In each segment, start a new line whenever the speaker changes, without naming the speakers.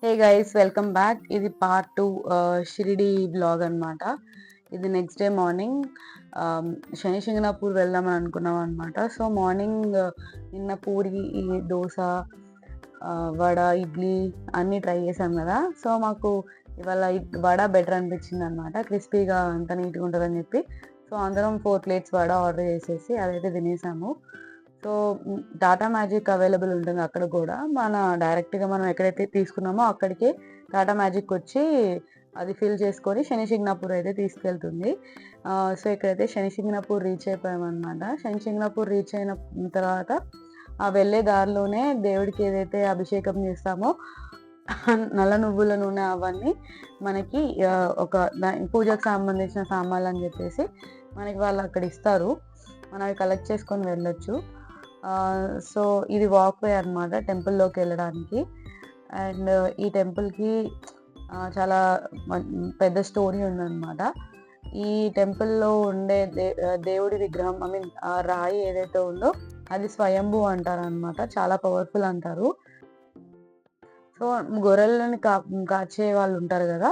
Hey guys, welcome back. ఇది part 2 Shirdi blog అనమాట. ఇది నెక్స్ట్ డే మార్నింగ్ శని సింగనాపూర్ వెళ్దామని అనుకున్నాం అనమాట. సో మార్నింగ్ నిన్న పూరి, దోశ, వడ, ఇడ్లీ అన్నీ ట్రై చేసాం కదా. సో మాకు ఇవాళ వడ బెటర్ అనిపించింది అనమాట. క్రిస్పీగా అంత నీట్గా ఉంటుందని చెప్పి సో అందరం 4 plates వడ ఆర్డర్ చేసేసి అదైతే తినేసాము. సో టాటా మ్యాజిక్ అవైలబుల్ ఉంటుంది అక్కడ కూడా. డైరెక్ట్గా మనం ఎక్కడైతే తీసుకున్నామో అక్కడికే టాటా మ్యాజిక్ వచ్చి అది ఫిల్ చేసుకొని శని సింగనాపూర్ అయితే తీసుకెళ్తుంది. సో ఇక్కడైతే శని సింగనాపూర్ రీచ్ అయిపోయామన్నమాట. శని సింగనాపూర్ రీచ్ అయిన తర్వాత ఆ వెళ్ళే దారిలోనే దేవుడికి ఏదైతే అభిషేకం చేస్తామో నల్ల నువ్వుల నూనె అవన్నీ మనకి ఒక పూజకు సంబంధించిన సామాన్లు అని చెప్పేసి మనకి వాళ్ళు అక్కడ ఇస్తారు. మనం అవి కలెక్ట్ చేసుకొని వెళ్ళొచ్చు. సో ఇది వాక్వే అనమాట టెంపుల్లోకి వెళ్ళడానికి. అండ్ ఈ టెంపుల్కి చాలా పెద్ద స్టోరీ ఉందన్నమాట. ఈ టెంపుల్లో ఉండే దేవుడి విగ్రహం, ఐ మీన్ ఆ రాయి ఏదైతే ఉందో అది స్వయంభూ అంటారు అనమాట. చాలా పవర్ఫుల్ అంటారు. సో గొర్రెలని కాచే వాళ్ళు ఉంటారు కదా,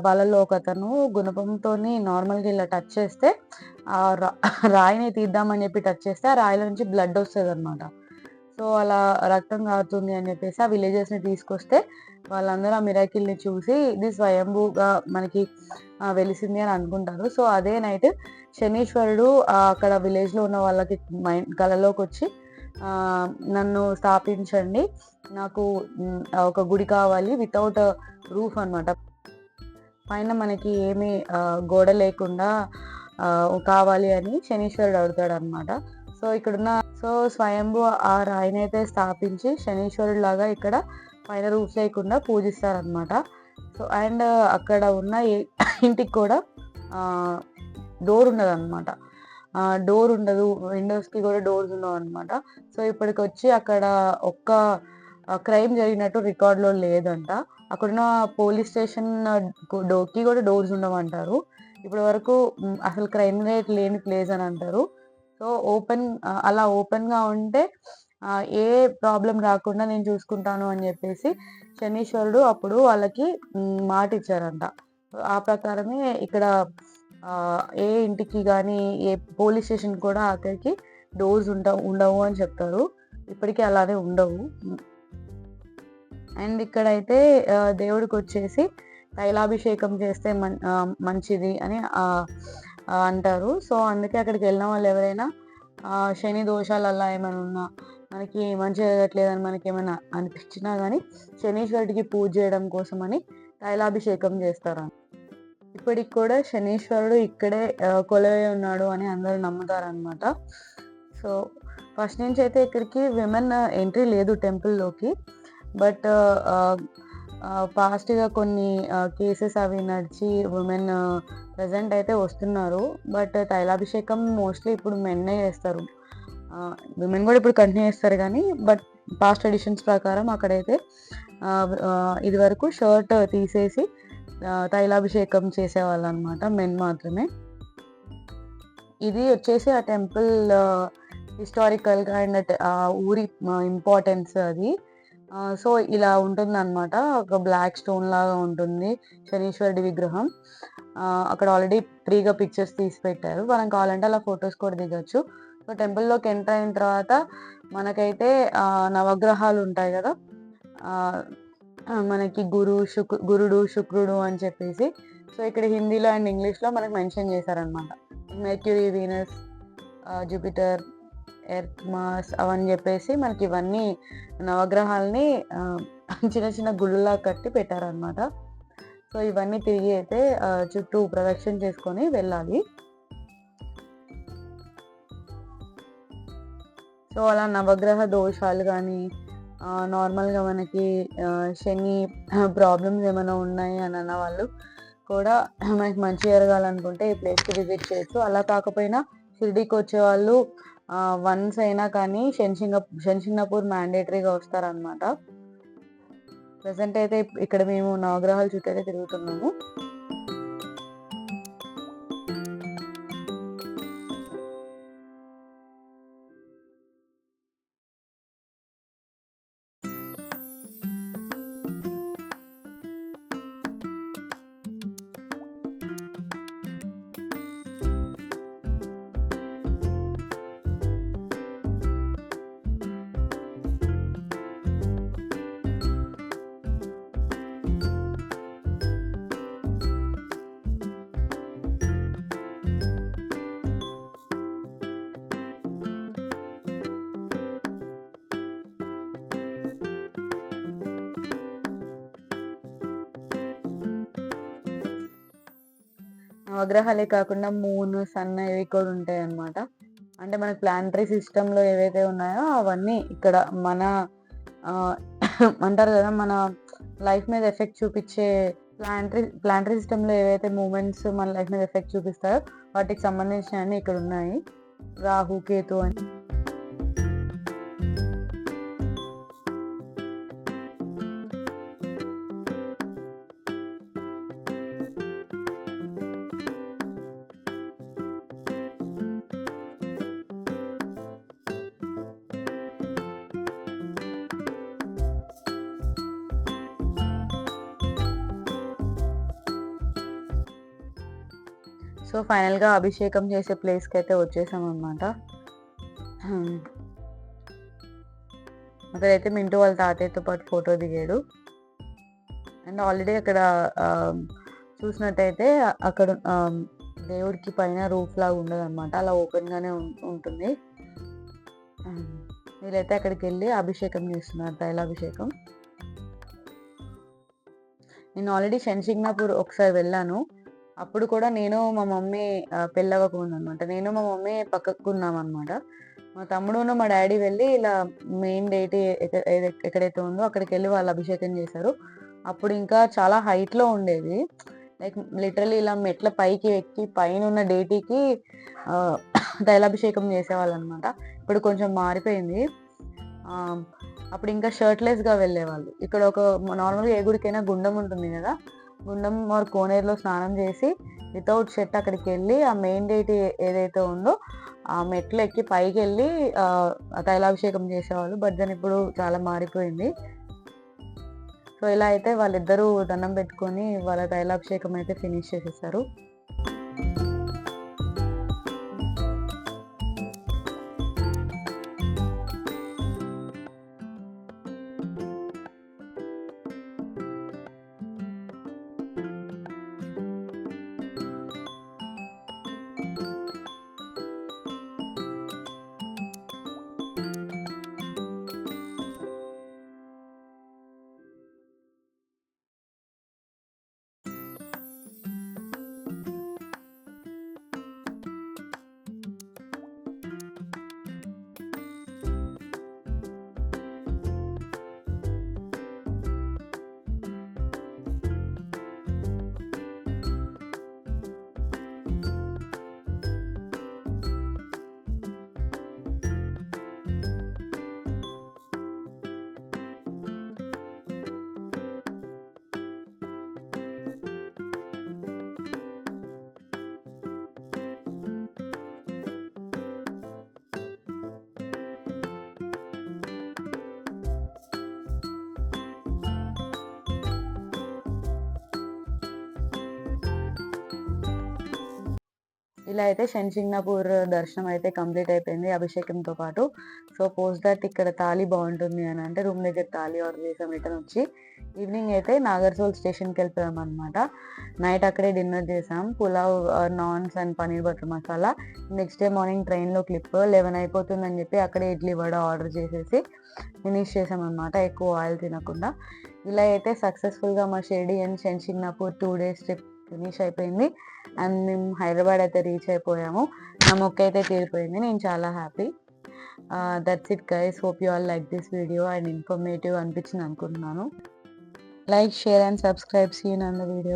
వాళ్ళలో ఒక అతను గుణపంతో నార్మల్గా ఇలా టచ్ చేస్తే ఆ రాయిని తీద్దామని చెప్పి టచ్ చేస్తే ఆ రాయిల నుంచి బ్లడ్ వస్తుంది అనమాట. సో అలా రక్తం కారుతుంది అని చెప్పేసి ఆ విలేజెస్ని తీసుకొస్తే వాళ్ళందరూ ఆ మిరాకిల్ని చూసి ఇది స్వయంభూగా మనకి వెలిసింది అని అనుకుంటారు. సో అదే నైట్ శనీశ్వరుడు అక్కడ విలేజ్లో ఉన్న వాళ్ళకి కళలోకి వచ్చి నన్ను స్థాపించండి, నాకు ఒక గుడి కావాలి వితౌట్ రూఫ్ అనమాట, పైన మనకి ఏమి గోడ లేకుండా కావాలి అని శనీశ్వరుడు అడుగుతాడు అనమాట. సో ఇక్కడున్న స్వయంభూ ఆ రాయిని అయితే స్థాపించి శనీశ్వరుడు లాగా ఇక్కడ పైన రూఫ్ లేకుండా పూజిస్తారనమాట. సో అండ్ అక్కడ ఉన్న ఇంటికి కూడా డోర్ ఉండదు అనమాట. డోర్ ఉండదు, విండోస్కి కూడా డోర్స్ ఉండవు అనమాట. సో ఇప్పటికి వచ్చి అక్కడ ఒక్క క్రైమ్ జరిగినట్టు రికార్డులో లేదంట. అక్కడున్న పోలీస్ స్టేషన్ డోర్కి కూడా డోర్స్ ఉండవంటారు. ఇప్పటి వరకు అసలు క్రైమ్ రేట్ లేని ప్లేస్ అని అంటారు. సో అలా ఓపెన్గా ఉంటే ఏ ప్రాబ్లం రాకుండా నేను చూసుకుంటాను అని చెప్పేసి శనీశ్వరుడు అప్పుడు వాళ్ళకి మాట ఇచ్చారంట. ఆ ప్రకారమే ఇక్కడ ఏ ఇంటికి కానీ ఏ పోలీస్ స్టేషన్ కూడా అక్కడికి డోర్స్ ఉండవు అని చెప్తారు. ఇప్పటికీ అలానే ఉండవు. అండ్ ఇక్కడైతే దేవుడికి వచ్చేసి తైలాభిషేకం చేస్తే మంచిది అని అంటారు. సో అందుకే అక్కడికి వెళ్ళిన వాళ్ళు ఎవరైనా శని దోషాలు అలా ఏమైనా ఉన్నా, మనకి మంచి జరగట్లేదని మనకి ఏమైనా అనిపించినా కానీ శనీశ్వరుడికి పూజ చేయడం కోసమని తైలాభిషేకం చేస్తారు. ఇప్పటికి కూడా శనీశ్వరుడు ఇక్కడే కొలువై ఉన్నాడు అని అందరూ నమ్ముతారనమాట. సో ఫస్ట్ నుంచి అయితే ఇక్కడికి విమెన్ ఎంట్రీ లేదు టెంపుల్లోకి. బట్ పాస్ట్గా కొన్ని కేసెస్ అవి నడిచి ఉమెన్ ప్రజెంట్ అయితే వస్తున్నారు. బట్ తైలాభిషేకం మోస్ట్లీ ఇప్పుడు మెన్నే చేస్తారు. విమెన్ కూడా ఇప్పుడు కంటిన్యూ చేస్తారు కానీ బట్ పాస్ట్ ట్రెడిషన్స్ ప్రకారం అక్కడైతే ఇది వరకు షర్ట్ తీసేసి తైలాభిషేకం చేసేవాళ్ళు అనమాట, మెన్ మాత్రమే. ఇది వచ్చేసి ఆ టెంపుల్ హిస్టారికల్గా అండ్ ఆ ఊరి ఇంపార్టెన్స్ అది. సో ఇలా ఉంటుంది అనమాట. ఒక బ్లాక్ స్టోన్ లాగా ఉంటుంది శనీశ్వరుడి విగ్రహం. అక్కడ ఆల్రెడీ ఫ్రీగా పిక్చర్స్ తీసి పెట్టారు, మనం కావాలంటే అలా ఫొటోస్ కూడా దిగొచ్చు. సో టెంపుల్లోకి ఎంటర్ అయిన తర్వాత మనకైతే నవగ్రహాలు ఉంటాయి కదా, మనకి గురుడు, శుక్రుడు అని చెప్పేసి. సో ఇక్కడ హిందీలో అండ్ ఇంగ్లీష్లో మనకు మెన్షన్ చేశారనమాట. Mercury, Venus, Jupiter, Earth, Mars అవని చెప్పేసి మనకి ఇవన్నీ నవగ్రహాలని చిన్న చిన్న గుళ్ళలా కట్టి పెట్టారనమాట. సో ఇవన్నీ తిరిగి అయితే చుట్టూ ప్రదక్షిణ చేసుకొని వెళ్ళాలి. సో అలా నవగ్రహ దోషాలు కానీ నార్మల్గా మనకి శని ప్రాబ్లమ్స్ ఏమైనా ఉన్నాయి అని అన్న వాళ్ళు కూడా మనకి మంచి జరగాలనుకుంటే ఈ ప్లేస్కి విజిట్ చేయొచ్చు. అలా కాకపోయినా షిరిడీకి వచ్చే వాళ్ళు వన్స్ అయినా కానీ శని సింగనాపూర్ మ్యాండేటరీగా వస్తారనమాట. ప్రజెంట్ అయితే ఇక్కడ మేము నవగ్రహాల చుట్టూ అయితే తిరుగుతున్నాము. నవగ్రహాలే కాకుండా మూన్, సన్ ఇవి కూడా ఉంటాయన్నమాట. అంటే మనకి ప్లానటరీ సిస్టమ్‌లో ఏవైతే ఉన్నాయో అవన్నీ ఇక్కడ మన ఆహ్, అంటారు గదా! మన లైఫ్ మీద ఎఫెక్ట్ చూపిచ్చే ప్లానటరీ సిస్టమ్‌లో ఏవైతే మూవ్‌మెంట్స్ మన లైఫ్ మీద ఎఫెక్ట్ చూపిస్తాయో వాటికి సంబంధించినయన్నీ ఇక్కడున్నాయి. రాహు, కేతు అని. సో, ఫైనల్‌గా అభిషేకం చేసే ప్లేస్‌కైతే వచ్చేసామనమాట. హ్మ్. అక్కడైతే మింటూ వాళ్ళ తాతయ్యతో పాటు ఫోటో దిగాడు. అండ్ ఆల్రెడీ అక్కడ ఆహ్, చూసినట్టయితే అక్కడ దేవుడికి పైన రూఫ్‌లాగా ఉండదనమాట. అలా ఓపెన్‌గానే ఉంటుంది. హ్మ్. వీళ్ళైతే అక్కడికెళ్ళి అభిషేకం చేస్తున్నారు, తైలాభిషేకం. నేను ఆల్రెడీ శంషిగ్నాపూర్ ఒకసారి వెళ్ళాను. అప్పుడు కూడా నేను మా మమ్మీ పెళ్ళవ్వకముందనమాట. నేను మా మమ్మీ పక్కకున్నామనమాట. మా తమ్ముడును, మా డ్యాడీ వెళ్ళి ఇలా మెయిన్ డేట్ ఎక్కడైతే ఉందో అక్కడికెళ్ళి వాళ్ళు అభిషేకం చేశారు. అప్పుడు ఇంకా చాలా హైట్‌లో ఉండేది. లైక్ లిటరల్లీ ఇలా మెట్ల పైకి ఎక్కి పైనున్న డేటీకి ఆహ్, తైలాభిషేకం చేసేవాళ్ళనమాట. ఇప్పుడు కొంచెం మారిపోయింది. ఆహ్, అప్పుడు ఇంకా షర్ట్‌లెస్‌గా వెళ్ళేవాళ్ళు. ఇక్కడ ఒక నార్మల్‌గా ఏ గుడికైనా గుండం ఉంటుంది గదా! గుండం ఆర్ కోనేరులో స్నానం చేసి వితౌట్ షర్ట్ అక్కడికెళ్ళి ఆ మెయిన్ డేట్ ఏదైతే ఉందో ఆ మెట్లు ఎక్కి పైకెళ్ళి తైలాభిషేకం చేసేవాళ్ళు. బట్ దెన్ ఇప్పుడు చాలా మారిపోయింది. సో, ఇలా అయితే వాళ్ళిద్దరూ దండం పెట్టుకొని వాళ్ళ తైలాభిషేకం అయితే ఫినిష్ చేసేసారు. ఇలా అయితే శంషిగ్నాపూర్ దర్శనం అయితే కంప్లీట్ అయిపోయింది అభిషేకంతో పాటు. సో, పోస్ట్ దట్ ఇక్కడ తాళి బావుంటుంది అని అంటే రూమ్ దగ్గర తాళి ఆర్డర్ చేసాం రిటర్న్ వచ్చి. ఈవినింగ్ అయితే నాగర్‌సోల్ స్టేషన్‌కెళ్ళిపోయామనమాట. నైట్ అక్కడే డిన్నర్ చేసాం. Pulao, naans and paneer butter masala. Next day morning ట్రైన్‌లో క్లిప్ 11 అయిపోతుందని చెప్పి అక్కడే ఇడ్లీ, వడ ఆర్డర్ చేసేసి ఫినిష్ చేసామనమాట ఎక్కువ ఆయిల్ తినకుండా. ఇలా అయితే సక్సెస్‌ఫుల్‌గా మా Shirdi and Shanishingnapur 2 days trip finish అయిపోయింది. అండ్ మేము హైదరాబాద్ అయితే రీచ్ అయిపోయాము. నా మొక్కయితే తీరిపోయింది. నేను చాలా happy. That's it guys. Hope you all like this video and informative అనిపించింది అనుకుంటున్నాను. Like, share and subscribe. See you in another video.